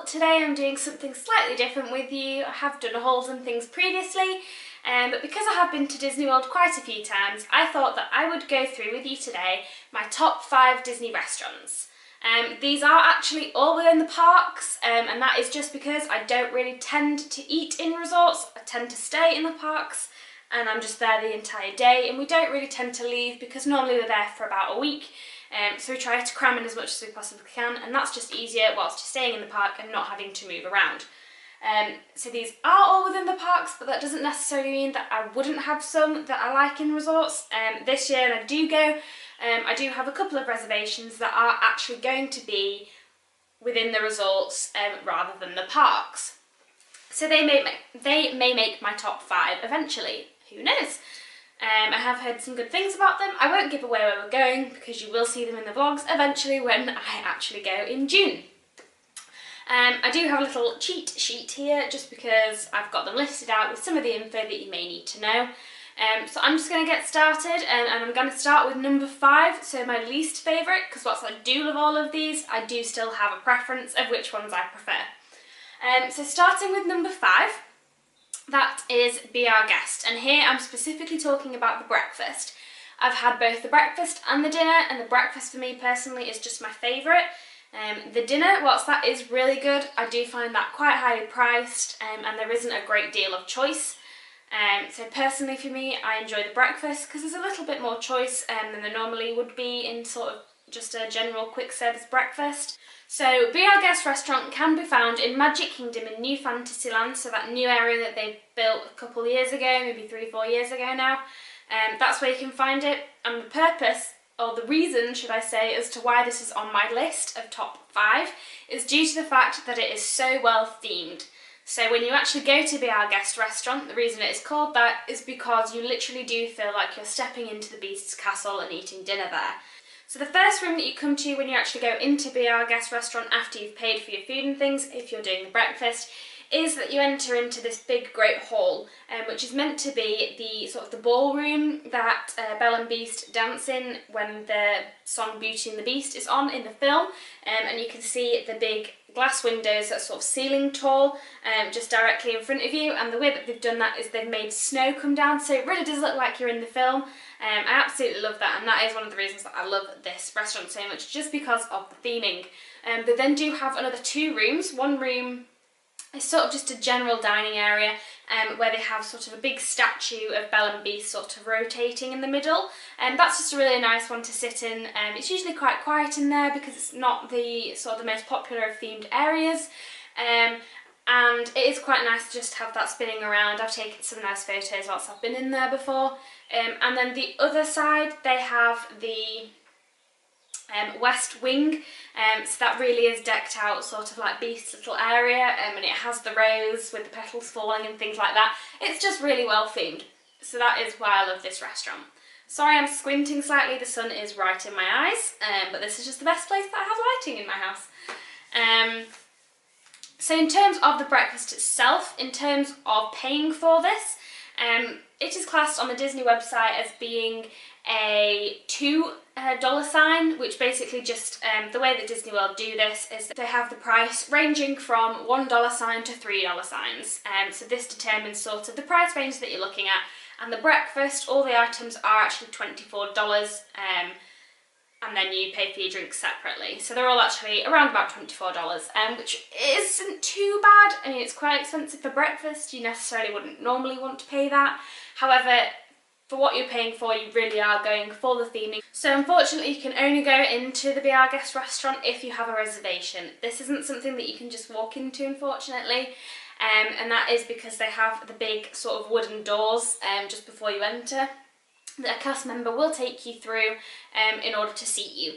today I'm doing something slightly different with you. I have done hauls and things previously, but because I have been to Disney World quite a few times, I thought that I would go through with you today my top 5 Disney restaurants. These are actually all within the parks, and that is just because I don't really tend to eat in resorts. I tend to stay in the parks and I'm just there the entire day, and we don't really tend to leave because normally we're there for about a week. So we try to cram in as much as we possibly can, and that's just easier whilst just staying in the park and not having to move around. So these are all within the parks, but that doesn't necessarily mean that I wouldn't have some that I like in resorts. This year, and I do go, I do have a couple of reservations that are actually going to be within the resorts rather than the parks. So they may make my top 5 eventually, who knows? I have heard some good things about them. I won't give away where we're going because you will see them in the vlogs eventually when I actually go in June. I do have a little cheat sheet here just because I've got them listed out with some of the info that you may need to know. So I'm just going to get started, and I'm going to start with number 5, so my least favourite, because whilst I do love all of these, I do still have a preference of which ones I prefer. So starting with number 5, that is Be Our Guest, and here I'm specifically talking about the breakfast. I've had both the breakfast and the dinner, and the breakfast for me personally is just my favourite. The dinner, whilst that is really good, I do find that quite highly priced, and there isn't a great deal of choice. So personally for me, I enjoy the breakfast because there's a little bit more choice than there normally would be in sort of just a general quick service breakfast. So Be Our Guest restaurant can be found in Magic Kingdom in New Fantasyland, so that new area that they built a couple of years ago, maybe 3-4 years ago now. That's where you can find it, and the purpose, or the reason should I say, as to why this is on my list of top 5 is due to the fact that it is so well themed. So when you actually go to Be Our Guest restaurant, the reason it is called that is because you literally do feel like you're stepping into the Beast's castle and eating dinner there. So the first room that you come to when you actually go into Be Our Guest restaurant after you've paid for your food and things, if you're doing the breakfast, is that you enter into this big great hall, which is meant to be the sort of the ballroom that Belle and Beast dance in when the song Beauty and the Beast is on in the film, and you can see the big glass windows that are sort of ceiling tall just directly in front of you, and the way that they've done that is they've made snow come down, so it really does look like you're in the film. I absolutely love that, and that is one of the reasons that I love this restaurant so much, just because of the theming. They then do have another 2 rooms. One room is sort of just a general dining area where they have sort of a big statue of Belle and Beast sort of rotating in the middle, and that's just a really nice one to sit in. It's usually quite quiet in there because it's not the sort of the most popular of themed areas, and it is quite nice to just have that spinning around. I've taken some nice photos whilst I've been in there before. And then the other side, they have the west wing, so that really is decked out sort of like Beast's little area, and it has the rose with the petals falling and things like that. It's just really well themed, so that is why I love this restaurant. Sorry I'm squinting slightly, the sun is right in my eyes, but this is just the best place that has lighting in my house. So in terms of the breakfast itself, in terms of paying for this, it is classed on the Disney website as being a $2 sign, which basically just, the way that Disney World do this is that they have the price ranging from $1 sign to $3 signs. So this determines sort of the price range that you're looking at, and the breakfast, all the items are actually $24, and then you pay for your drinks separately. So they're all actually around about $24, which isn't too bad. I mean, it's quite expensive for breakfast. You necessarily wouldn't normally want to pay that. However, for what you're paying for, you really are going for the theming. So unfortunately, you can only go into the Be Our Guest restaurant if you have a reservation. This isn't something that you can just walk into, unfortunately, and that is because they have the big sort of wooden doors just before you enter that a cast member will take you through in order to seat you.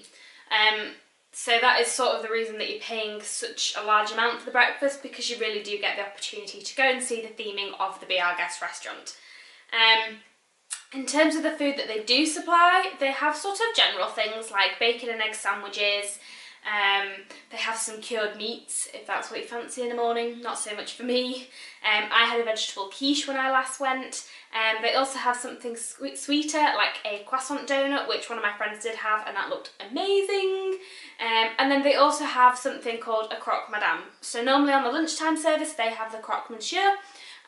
So that is sort of the reason that you're paying such a large amount for the breakfast, because you really do get the opportunity to go and see the theming of the Be Our Guest restaurant. In terms of the food that they do supply, they have sort of general things like bacon and egg sandwiches, They have some cured meats, if that's what you fancy in the morning. Not so much for me. I had a vegetable quiche when I last went. They also have something sweeter, like a croissant donut, which one of my friends did have, and that looked amazing. And then they also have something called a croque madame. So normally on the lunchtime service they have the croque monsieur,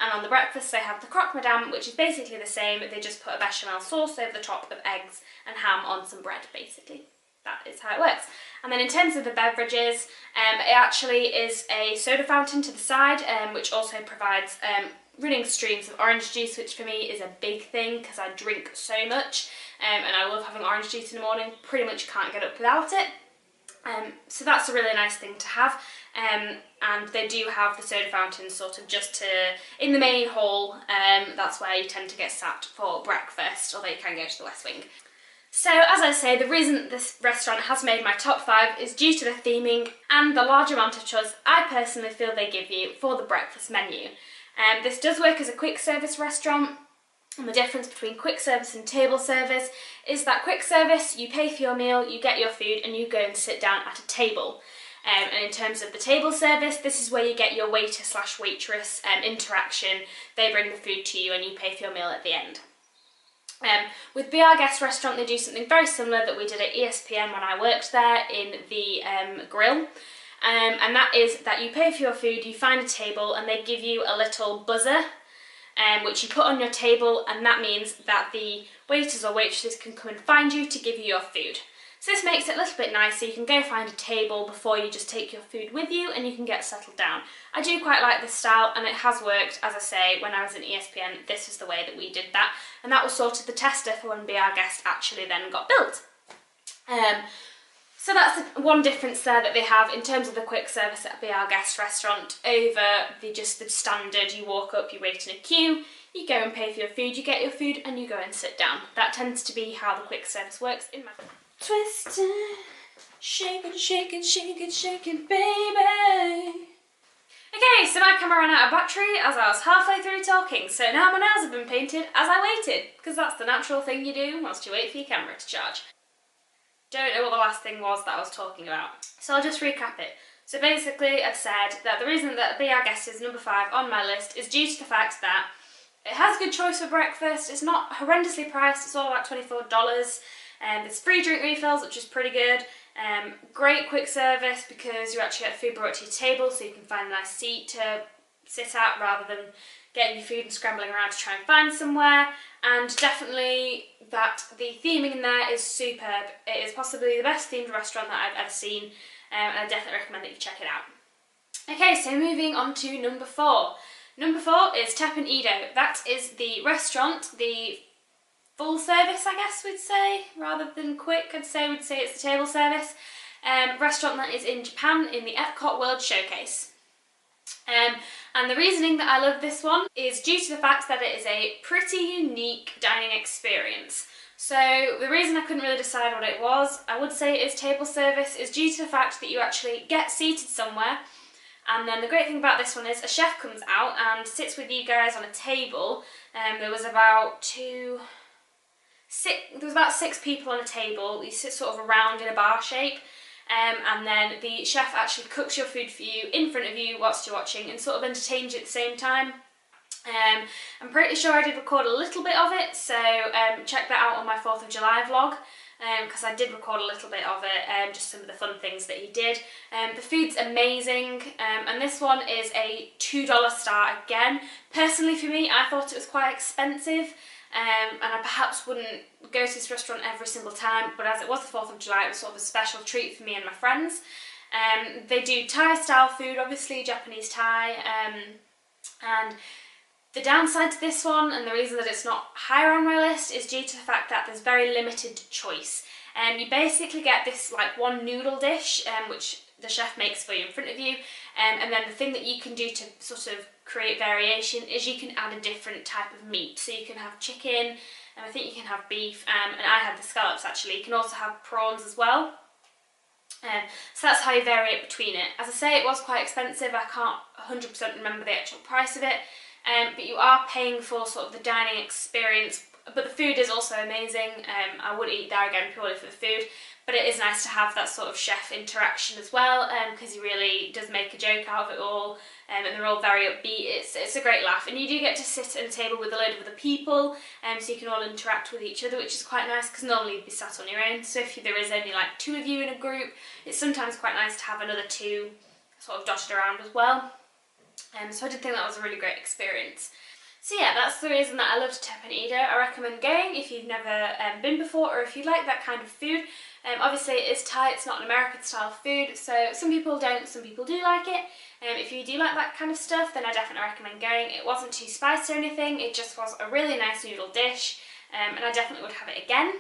and on the breakfast they have the croque madame, which is basically the same. They just put a bechamel sauce over the top of eggs and ham on some bread, basically. That is how it works. And then in terms of the beverages, it actually is a soda fountain to the side, which also provides running streams of orange juice, which for me is a big thing because I drink so much, and I love having orange juice in the morning. Pretty much can't get up without it. So that's a really nice thing to have. And they do have the soda fountains sort of in the main hall. That's where you tend to get sat for breakfast, although you can go to the West Wing. So as I say, the reason this restaurant has made my top 5 is due to the theming and the large amount of choice I personally feel they give you for the breakfast menu. This does work as a quick service restaurant, and the difference between quick service and table service is that quick service, you pay for your meal, you get your food, and you go and sit down at a table. And in terms of the table service, this is where you get your waiter/waitress interaction. They bring the food to you and you pay for your meal at the end. With Be Our Guest restaurant, they do something very similar that we did at ESPN when I worked there in the grill. And that is that you pay for your food, you find a table, and they give you a little buzzer which you put on your table, and that means that the waiters or waitresses can come and find you to give you your food. So this makes it a little bit nicer. You can go find a table before you just take your food with you, and you can get settled down. I do quite like this style, and it has worked. As I say, when I was in ESPN, this was the way that we did that, and that was sort of the tester for when Be Our Guest actually then got built. So that's one difference there that they have in terms of the quick service at Be Our Guest restaurant over just the standard. You walk up, you wait in a queue, you go and pay for your food, you get your food, and you go and sit down. That tends to be how the quick service works in my... Twist it, shake it, shake it, shake it, shake it, baby. Okay, so my camera ran out of battery as I was halfway through talking, so now my nails have been painted as I waited, because that's the natural thing you do whilst you wait for your camera to charge. Don't know what the last thing was that I was talking about, so I'll just recap it. So basically I've said that the reason that Be Our Guest is number 5 on my list is due to the fact that it has good choice for breakfast, it's not horrendously priced, it's all about $24. There's free drink refills, which is pretty good. Great quick service because you actually get food brought to your table, so you can find a nice seat to sit at rather than getting your food and scrambling around to try and find somewhere. And definitely that the theming in there is superb. It is possibly the best themed restaurant that I've ever seen, and I definitely recommend that you check it out. Okay, so moving on to number 4. Number 4 is Teppan Edo. That is the restaurant, the full service, I guess we'd say, rather than quick. We'd say it's the table service. Restaurant that is in Japan in the Epcot World Showcase. And the reasoning that I love this one is due to the fact that it is a pretty unique dining experience. So the reason I couldn't really decide what it was, I would say it is table service, is due to the fact that you actually get seated somewhere, and then the great thing about this one is a chef comes out and sits with you guys on a table. There was about 6 people on a table. You sit sort of around in a bar shape, and then the chef actually cooks your food for you in front of you whilst you're watching and sort of entertains you at the same time. I'm pretty sure I did record a little bit of it, so check that out on my 4th of July vlog, because I did record a little bit of it, just some of the fun things that he did. The food's amazing, and this one is a $2 star again. Personally for me, I thought it was quite expensive, and I perhaps wouldn't go to this restaurant every single time, but as it was the 4th of July, it was sort of a special treat for me and my friends. They do Thai style food, obviously Japanese Thai, and the downside to this one, and the reason that it's not higher on my list, is due to the fact that there's very limited choice. You basically get this like one noodle dish, which the chef makes for you in front of you, and then the thing that you can do to sort of create variation is you can add a different type of meat. So you can have chicken, and I think you can have beef, and I had the scallops actually. You can also have prawns as well. So that's how you vary it between it. As I say, it was quite expensive. I can't 100% remember the actual price of it, but you are paying for sort of the dining experience. But the food is also amazing. I would eat there again purely for the food. but it is nice to have that sort of chef interaction as well, because he really does make a joke out of it all, and they're all very upbeat. It's a great laugh, and you do get to sit at a table with a load of other people, so you can all interact with each other, which is quite nice, because normally you'd be sat on your own. So if there is only like 2 of you in a group, it's sometimes quite nice to have another 2 sort of dotted around as well. So I did think that was a really great experience. So yeah, that's the reason that I loved Teppan Edo. I recommend going if you've never been before, or if you like that kind of food. Obviously it is Thai, it's not an American style food, so some people don't, some people do like it. If you do like that kind of stuff, then I definitely recommend going. It wasn't too spicy or anything, it just was a really nice noodle dish, and I definitely would have it again.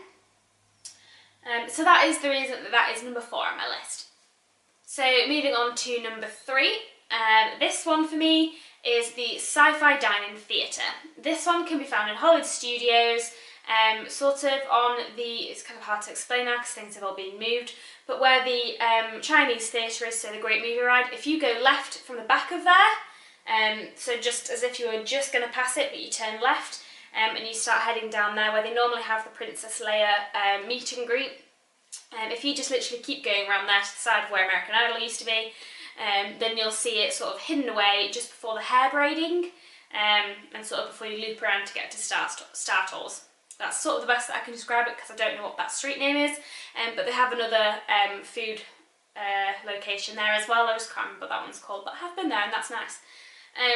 So that is the reason that is number 4 on my list. So moving on to number 3, this one for me is the Sci-Fi Dine-In Theatre. This one can be found in Hollywood Studios, sort of on the, it's kind of hard to explain now because things have all been moved, but where the Chinese theatre is, so the Great Movie Ride, if you go left from the back of there, so just as if you were just going to pass it, but you turn left, and you start heading down there where they normally have the Princess Leia meet and greet. If you just literally keep going around there to the side of where American Idol used to be, then you'll see it sort of hidden away just before the hair braiding, and sort of before you loop around to get to Star Tours. That's sort of the best that I can describe it, because I don't know what that street name is, but they have another food location there as well. I just can't remember what that one's called, but I have been there and that's nice.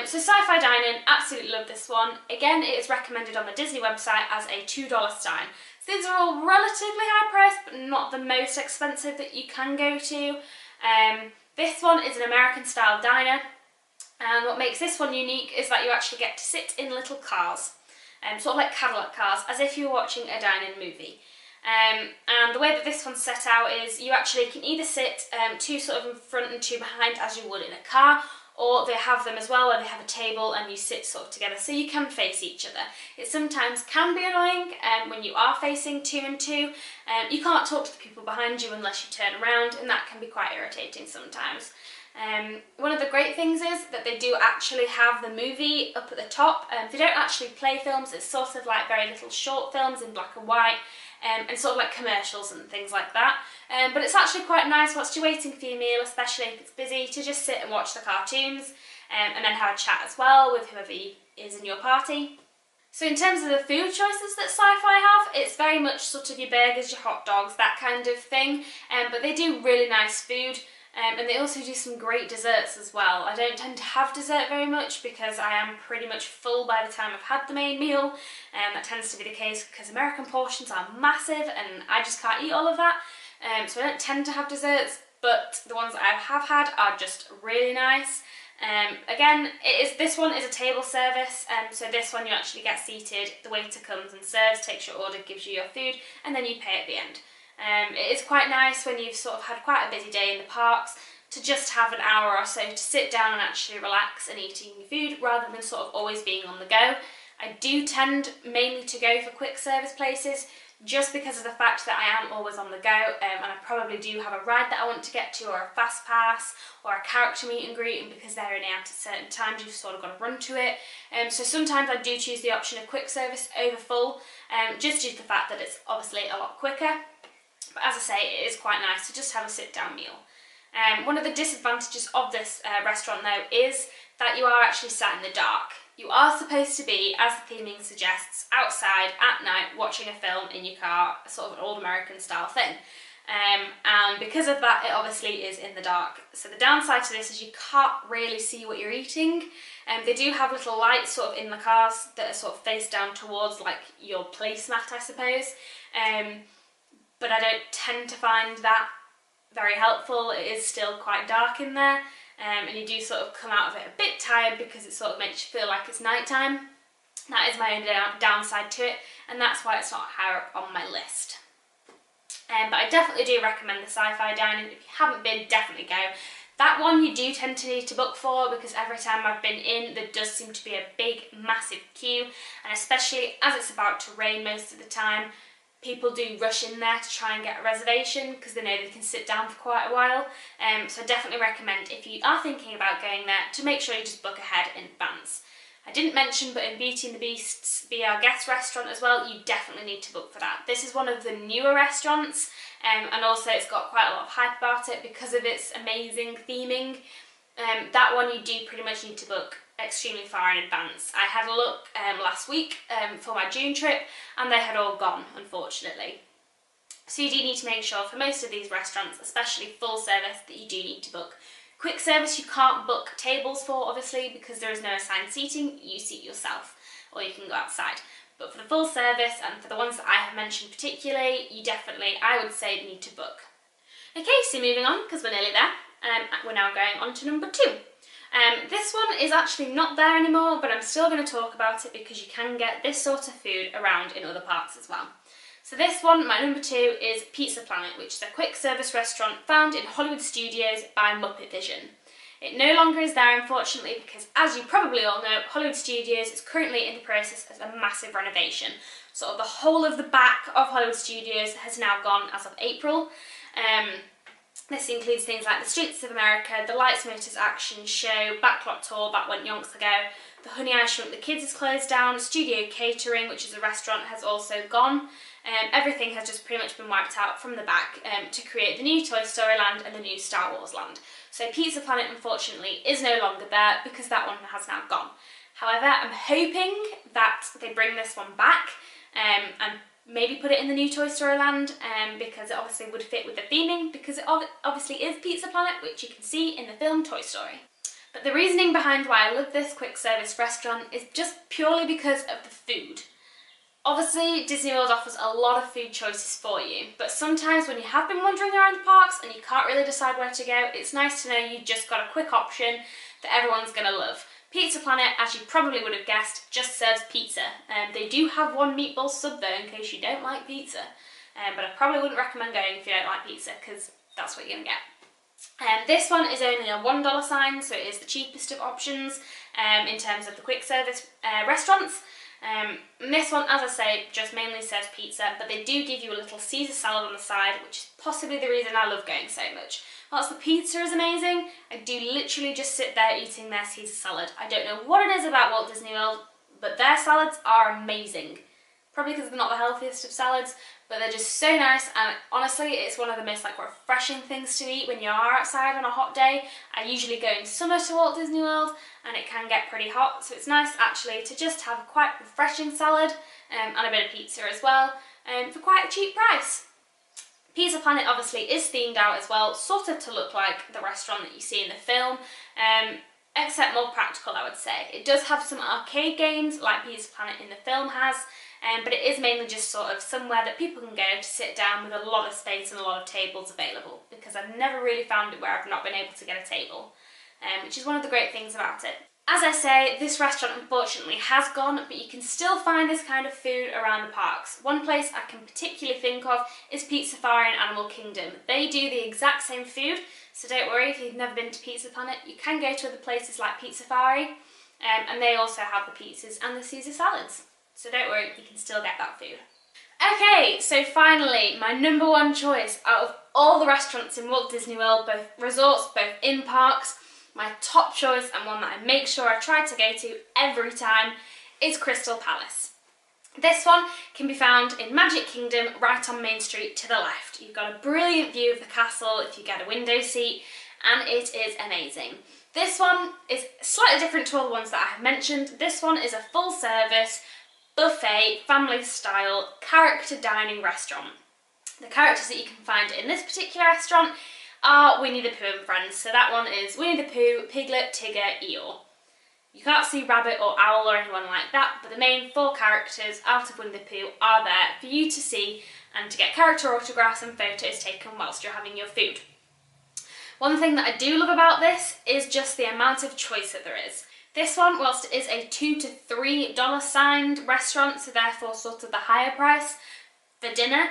So Sci-Fi Dine-In, absolutely love this one. Again, it is recommended on the Disney website as a $2 stein. So these are all relatively high priced, but not the most expensive that you can go to. This one is an American style diner, and what makes this one unique is that you actually get to sit in little cars, sort of like Cadillac cars, as if you were watching a dine-in movie. And the way that this one's set out is you actually can either sit 2 sort of in front and 2 behind as you would in a car, or they have them as well where they have a table and you sit sort of together so you can face each other. It sometimes can be annoying when you are facing 2 and 2. You can't talk to the people behind you unless you turn around, and that can be quite irritating sometimes. One of the great things is that they do actually have the movie up at the top. They don't actually play films, it's sort of like very little short films in black and white, and sort of like commercials and things like that. But it's actually quite nice whilst you're waiting for your meal, especially if it's busy, to just sit and watch the cartoons, and then have a chat as well with whoever is in your party. So in terms of the food choices that Sci-Fi have, it's very much sort of your burgers, your hot dogs, that kind of thing, but they do really nice food. And they also do some great desserts as well. I don't tend to have dessert very much because I am pretty much full by the time I've had the main meal. That tends to be the case because American portions are massive and I just can't eat all of that. So I don't tend to have desserts, but the ones that I have had are just really nice. Again, this one is a table service, so this one you actually get seated, the waiter comes and serves, takes your order, gives you your food, and then you pay at the end. It is quite nice when you've sort of had quite a busy day in the parks to just have an hour or so to sit down and actually relax and eating your food rather than sort of always being on the go. I do tend mainly to go for quick service places just because of the fact that I am always on the go, and I probably do have a ride that I want to get to, or a fast pass, or a character meet and greet, and because they're only out at certain times you've sort of got to run to it. So sometimes I do choose the option of quick service over full, just due to the fact that it's obviously a lot quicker. But as I say, it is quite nice to just have a sit-down meal. One of the disadvantages of this restaurant though is that you are actually sat in the dark. You are supposed to be, as the theming suggests, outside at night watching a film in your car, sort of an old American style thing. And because of that, it obviously is in the dark. So the downside to this is you can't really see what you're eating. They do have little lights sort of in the cars that are sort of face down towards like your placemat, I suppose. But I don't tend to find that very helpful. It is still quite dark in there, and you do sort of come out of it a bit tired because it sort of makes you feel like it's night time. That is my only downside to it, and that's why it's not higher up on my list. But I definitely do recommend the Sci-Fi Dine-In. If you haven't been, definitely go. That one you do tend to need to book for because every time I've been in there does seem to be a big massive queue, and especially as it's about to rain most of the time, people do rush in there to try and get a reservation because they know they can sit down for quite a while. So I definitely recommend, if you are thinking about going there, to make sure you just book ahead in advance. I didn't mention, but in Beauty and the Beast's Be Our Guest restaurant as well, you definitely need to book for that. This is one of the newer restaurants, and also it's got quite a lot of hype about it because of its amazing theming. That one you do pretty much need to book extremely far in advance. I had a look last week for my June trip and they had all gone, unfortunately. So you do need to make sure for most of these restaurants, especially full service, that you do need to book. Quick service you can't book tables for, obviously, because there is no assigned seating. You seat yourself or you can go outside. But for the full service and for the ones that I have mentioned particularly, you definitely, I would say, need to book. Okay, so moving on, because we're nearly there. We're now going on to number 2. This one is actually not there anymore, but I'm still going to talk about it because you can get this sort of food around in other parks as well. So this one, my number 2, is Pizza Planet, which is a quick service restaurant found in Hollywood Studios by Muppet Vision. It no longer is there, unfortunately, because as you probably all know, Hollywood Studios is currently in the process of a massive renovation. Sort of the whole of the back of Hollywood Studios has now gone as of April. This includes things like the Streets of America, the Lights, Motors Action Show, Backlot Tour, that went yonks ago, the Honey I Shrunk the Kids is closed down, Studio Catering, which is a restaurant, has also gone. Everything has just pretty much been wiped out from the back to create the new Toy Story Land and the new Star Wars Land. So Pizza Planet, unfortunately, is no longer there because that one has now gone. However, I'm hoping that they bring this one back and maybe put it in the new Toy Story Land because it obviously would fit with the theming, because it obviously is Pizza Planet, which you can see in the film Toy Story. But the reasoning behind why I love this quick service restaurant is just purely because of the food. Obviously, Disney World offers a lot of food choices for you, but sometimes when you have been wandering around the parks and you can't really decide where to go, it's nice to know you just got a quick option that everyone's going to love. Pizza Planet, as you probably would have guessed, just serves pizza. They do have one meatball sub though, in case you don't like pizza. But I probably wouldn't recommend going if you don't like pizza, because that's what you're going to get. This one is only a $1 sign, so it is the cheapest of options in terms of the quick service restaurants. And this one, as I say, just mainly serves pizza, but they do give you a little Caesar salad on the side, which is possibly the reason I love going so much. Whilst the pizza is amazing, I do literally just sit there eating their Caesar salad. I don't know what it is about Walt Disney World, but their salads are amazing. Probably because they're not the healthiest of salads, but they're just so nice, and honestly it's one of the most refreshing things to eat when you are outside on a hot day. I usually go in summer to Walt Disney World and it can get pretty hot, so it's nice actually to just have a quite refreshing salad and a bit of pizza as well for quite a cheap price. Pizza Planet obviously is themed out as well, sort of to look like the restaurant that you see in the film, except more practical, I would say. It does have some arcade games like Pizza Planet in the film has, but it is mainly just sort of somewhere that people can go to sit down with a lot of space and a lot of tables available, because I've never really found it where I've not been able to get a table, which is one of the great things about it. As I say, this restaurant unfortunately has gone, but you can still find this kind of food around the parks. One place I can particularly think of is Pizza Safari in Animal Kingdom. They do the exact same food, so don't worry if you've never been to Pizza Planet. You can go to other places like Pizza Safari, and they also have the pizzas and the Caesar salads. So don't worry, you can still get that food. Okay, so finally, my number 1 choice out of all the restaurants in Walt Disney World, both resorts, both in parks, my top choice and one that I make sure I try to go to every time is Crystal Palace. This one can be found in Magic Kingdom, right on Main Street to the left. You've got a brilliant view of the castle if you get a window seat, and it is amazing. This one is slightly different to all the ones that I have mentioned. This one is a full service, buffet, family style, character dining restaurant. The characters that you can find in this particular restaurant are Winnie the Pooh and friends. So that one is Winnie the Pooh, Piglet, Tigger, Eeyore. You can't see Rabbit or Owl or anyone like that, but the main 4 characters out of Winnie the Pooh are there for you to see and to get character autographs and photos taken whilst you're having your food. One thing that I do love about this is just the amount of choice that there is. This one, whilst it is a $2 to $3 signed restaurant, so therefore sort of the higher price for dinner,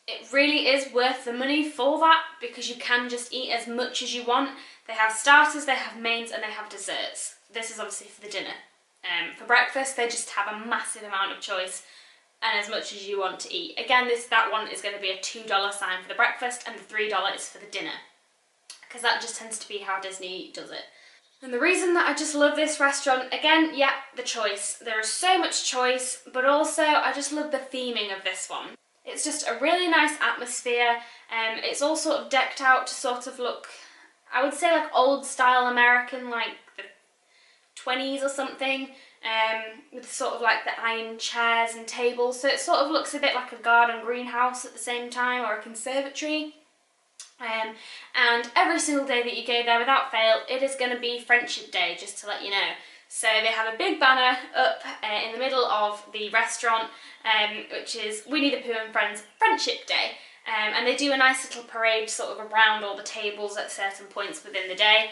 it really is worth the money for that, because you can just eat as much as you want. They have starters, they have mains, and they have desserts. This is obviously for the dinner. For breakfast, they just have a massive amount of choice and as much as you want to eat. Again, that one is going to be a $2 sign for the breakfast and the $3 is for the dinner, because that just tends to be how Disney does it. And the reason that I just love this restaurant, again, yeah, the choice. There is so much choice, but also I just love the theming of this one. It's just a really nice atmosphere. It's all sort of decked out to sort of look, I would say, like old style American, like the 20s or something, with sort of like the iron chairs and tables. So it sort of looks a bit like a garden greenhouse at the same time, or a conservatory. And every single day that you go there, without fail, it is going to be Friendship Day, just to let you know. So they have a big banner up in the middle of the restaurant, which is Winnie the Pooh and Friends Friendship Day. And they do a nice little parade sort of around all the tables at certain points within the day,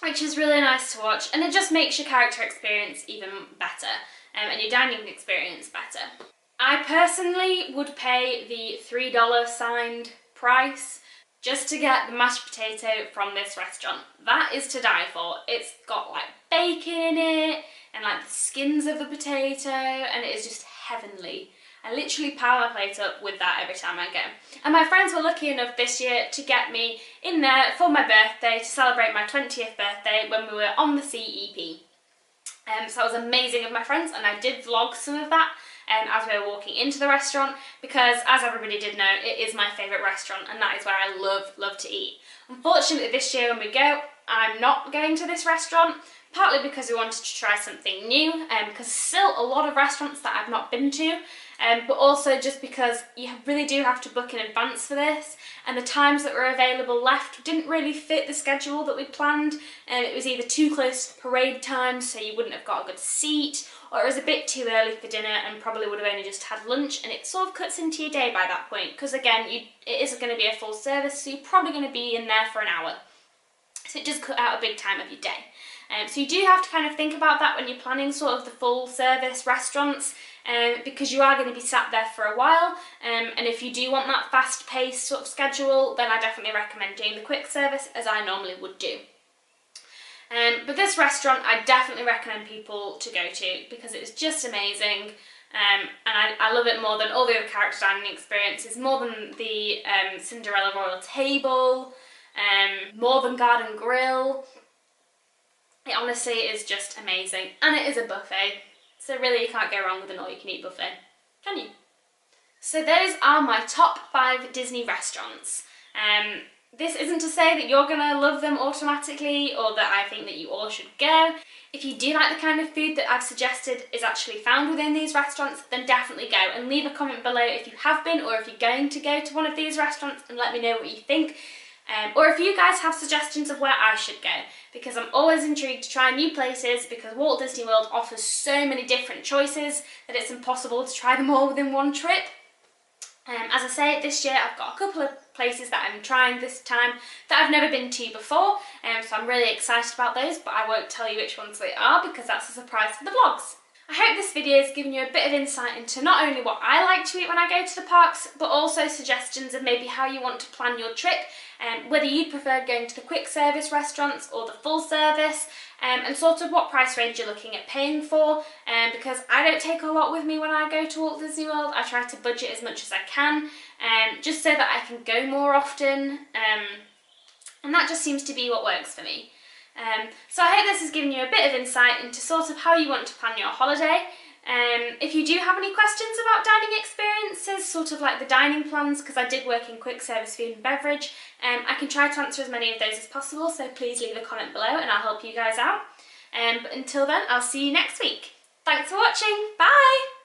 which is really nice to watch, and it just makes your character experience even better, and your dining experience better. I personally would pay the $3 signed price just to get the mashed potato from this restaurant. That is to die for. It's got like bacon in it and like the skins of the potato, and it is just heavenly. I literally power my plate up with that every time I go. And my friends were lucky enough this year to get me in there for my birthday, to celebrate my 20th birthday when we were on the CEP. So that was amazing of my friends, and I did vlog some of that as we were walking into the restaurant, because as everybody did know, it is my favourite restaurant, and that is where I love to eat. Unfortunately this year when we go, I'm not going to this restaurant, partly because we wanted to try something new, because there's still a lot of restaurants that I've not been to, but also just because you really do have to book in advance for this, and the times that were available left didn't really fit the schedule that we planned, and it was either too close to parade time so you wouldn't have got a good seat, or it was a bit too early for dinner and probably would have only just had lunch, and it sort of cuts into your day by that point, because again, it isn't going to be a full service, so you're probably going to be in there for an hour. So it does cut out a big time of your day. So you do have to kind of think about that when you're planning sort of the full service restaurants, because you are going to be sat there for a while, and if you do want that fast paced sort of schedule, then I definitely recommend doing the quick service, as I normally would do. But this restaurant I definitely recommend people to go to, because it's just amazing, and I love it more than all the other character dining experiences, more than the Cinderella Royal Table, more than Garden Grill. It honestly is just amazing, and it is a buffet, so really you can't go wrong with an all-you-can-eat buffet, can you? So those are my top 5 Disney restaurants. This isn't to say that you're going to love them automatically, or that I think that you all should go. If you do like the kind of food that I've suggested is actually found within these restaurants, then definitely go, and leave a comment below if you have been, or if you're going to go to one of these restaurants, and let me know what you think. Or if you guys have suggestions of where I should go, because I'm always intrigued to try new places, because Walt Disney World offers so many different choices that it's impossible to try them all within one trip. As I say, this year I've got a couple of places that I'm trying this time that I've never been to before, so I'm really excited about those, but I won't tell you which ones they are because that's a surprise for the vlogs. I hope this video has given you a bit of insight into not only what I like to eat when I go to the parks, but also suggestions of maybe how you want to plan your trip, whether you prefer going to the quick service restaurants or the full service, and sort of what price range you're looking at paying for, because I don't take a lot with me when I go to Walt Disney World. I try to budget as much as I can, just so that I can go more often, and that just seems to be what works for me. So I hope this has given you a bit of insight into sort of how you want to plan your holiday. If you do have any questions about dining experiences, sort of like the dining plans, because I did work in quick service food and beverage, I can try to answer as many of those as possible, so please leave a comment below and I'll help you guys out. But until then, I'll see you next week. Thanks for watching, bye!